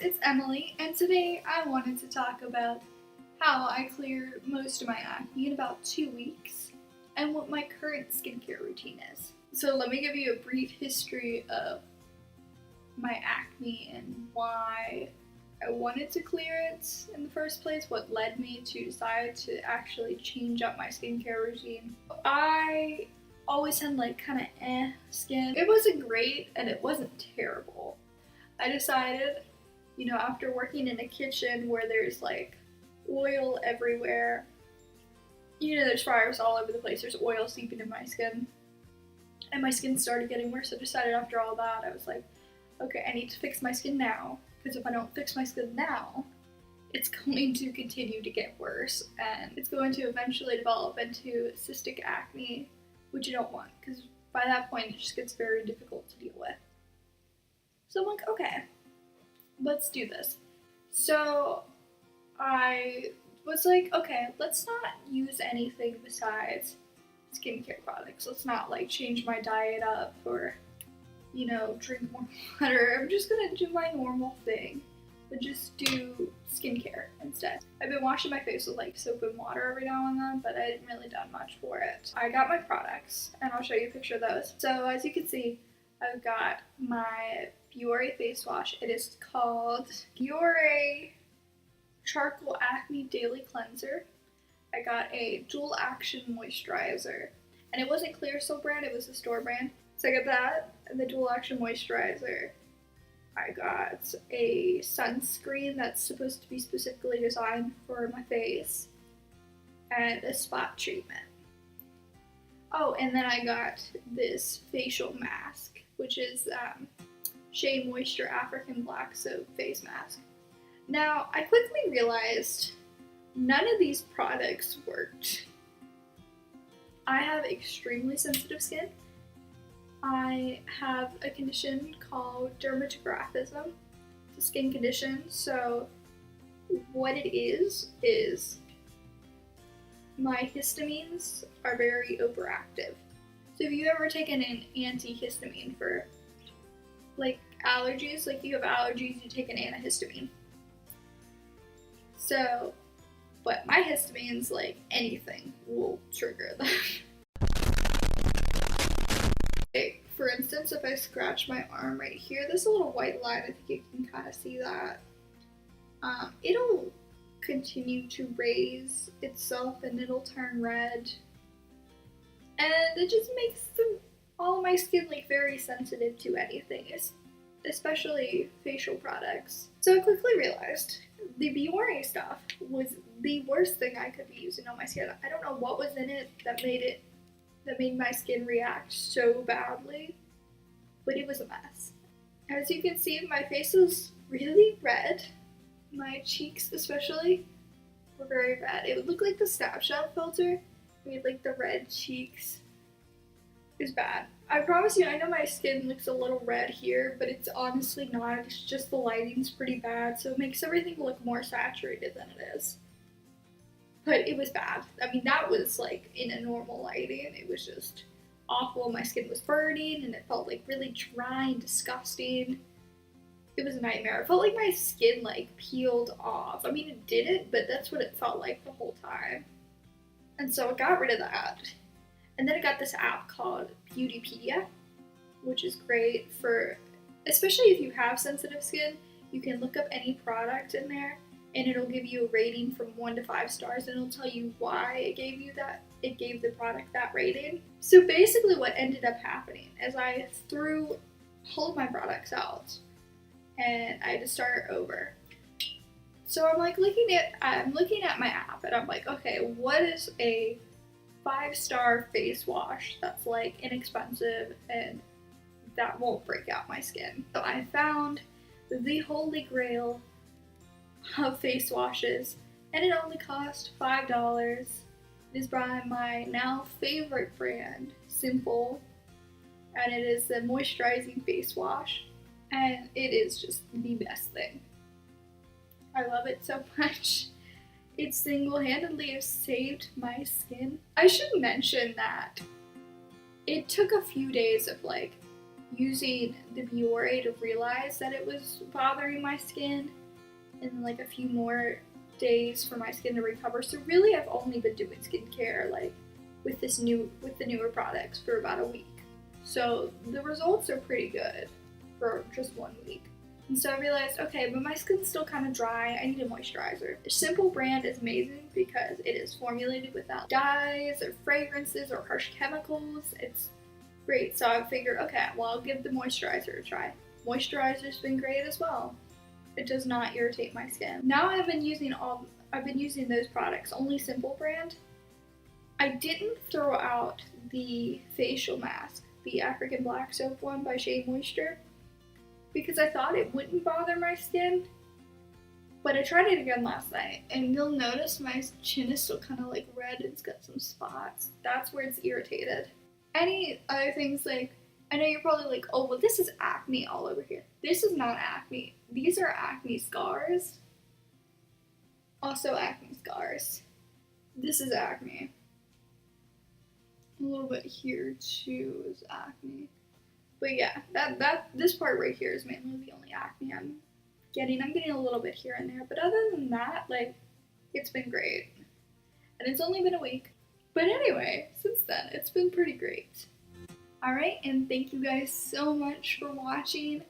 it's Emily, and today I wanted to talk about how I cleared most of my acne in about 2 weeks and what my current skincare routine is. So let me give you a brief history of my acne and why I wanted to clear it in the first place, what led me to decide to actually change up my skincare routine. I always had like kind of skin. It wasn't great and it wasn't terrible. I decided, after working in a kitchen where there's like oil everywhere, there's fryers all over the place, there's oil seeping in my skin, and my skin started getting worse. I decided after all that, I was like, okay, I need to fix my skin now, because if I don't fix my skin now, it's going to continue to get worse, and it's going to eventually develop into cystic acne, which you don't want, because by that point it just gets very difficult to deal with. So I'm like, okay, let's do this. So I was like, okay, let's not use anything besides skincare products. Let's not like change my diet up or, drink more water. I'm just gonna do my normal thing, but just do skincare instead. I've been washing my face with like soap and water every now and then, but I didn't really done much for it. I got my products and I'll show you a picture of those. So as you can see, I've got my Biore face wash. It is called Biore Charcoal Acne Daily Cleanser. I got a dual action moisturizer, and it wasn't Clearasil brand, it was the store brand. So I got that and the dual action moisturizer. I got a sunscreen that's supposed to be specifically designed for my face, and a spot treatment. Oh, and then I got this facial mask, which is Shea Moisture African Black Soap Face Mask. Now, I quickly realized none of these products worked. I have extremely sensitive skin. I have a condition called dermatographism. It's a skin condition, so what it is my histamines are very overactive. So if you ever taken an antihistamine for like allergies, like you have allergies, you take an antihistamine. So, but my histamines, like anything, will trigger that. Like, for instance, if I scratch my arm right here, there's a little white line, I think you can kind of see that. It'll continue to raise itself and it'll turn red. And it just makes all of my skin like very sensitive to anything, especially facial products. So I quickly realized the Biore stuff was the worst thing I could be using on my skin. I don't know what was in it that made my skin react so badly, but it was a mess. As you can see, my face is really red. My cheeks especially were very red. It would look like the Snapchat filter made like the red cheeks. It was bad. I promise you, I know my skin looks a little red here, but it's honestly not. It's just the lighting's pretty bad, so it makes everything look more saturated than it is. But it was bad. I mean, that was like in a normal lighting. It was just awful. My skin was burning and it felt like really dry and disgusting. It was a nightmare. I felt like my skin like peeled off. I mean, it didn't, but that's what it felt like the whole time. And so I got rid of that. And then I got this app called Beautypedia, which is great for, especially if you have sensitive skin, you can look up any product in there and it'll give you a rating from 1 to 5 stars, and it'll tell you why it gave the product that rating. So basically what ended up happening is I threw all of my products out and I had to start over. So I'm looking at my app and I'm like, okay, what is a 5-star face wash that's like inexpensive and that won't break out my skin? So I found the holy grail of face washes, and it only cost $5. It is by my now favorite brand, Simple, and it is the moisturizing face wash, and it is just the best thing. I love it so much. It single-handedly has saved my skin. I should mention that it took a few days of like, using the Biore to realize that it was bothering my skin, and like a few more days for my skin to recover. So really I've only been doing skincare like with the newer products for about a week. So the results are pretty good for just 1 week. And so I realized, okay, but my skin's still kind of dry. I need a moisturizer. The Simple brand is amazing because it is formulated without dyes or fragrances or harsh chemicals. It's great. So I figured, okay, well, I'll give the moisturizer a try. Moisturizer's been great as well. It does not irritate my skin. Now I've been using those products, only Simple brand. I didn't throw out the facial mask, the African Black Soap one by Shea Moisture, because I thought it wouldn't bother my skin. But I tried it again last night, and you'll notice my chin is still kind of like red. It's got some spots. That's where it's irritated. Any other things, like, I know you're probably like, oh, well, this is acne all over here. This is not acne. These are acne scars. Also acne scars. This is acne. A little bit here too is acne. But yeah, this part right here is mainly the only acne I'm getting. I'm getting a little bit here and there, but other than that, like, it's been great. And it's only been a week. But anyway, since then, it's been pretty great. Alright, and thank you guys so much for watching,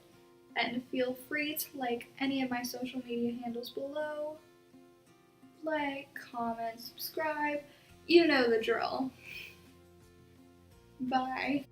and feel free to like any of my social media handles below. Like, comment, subscribe, you know the drill. Bye.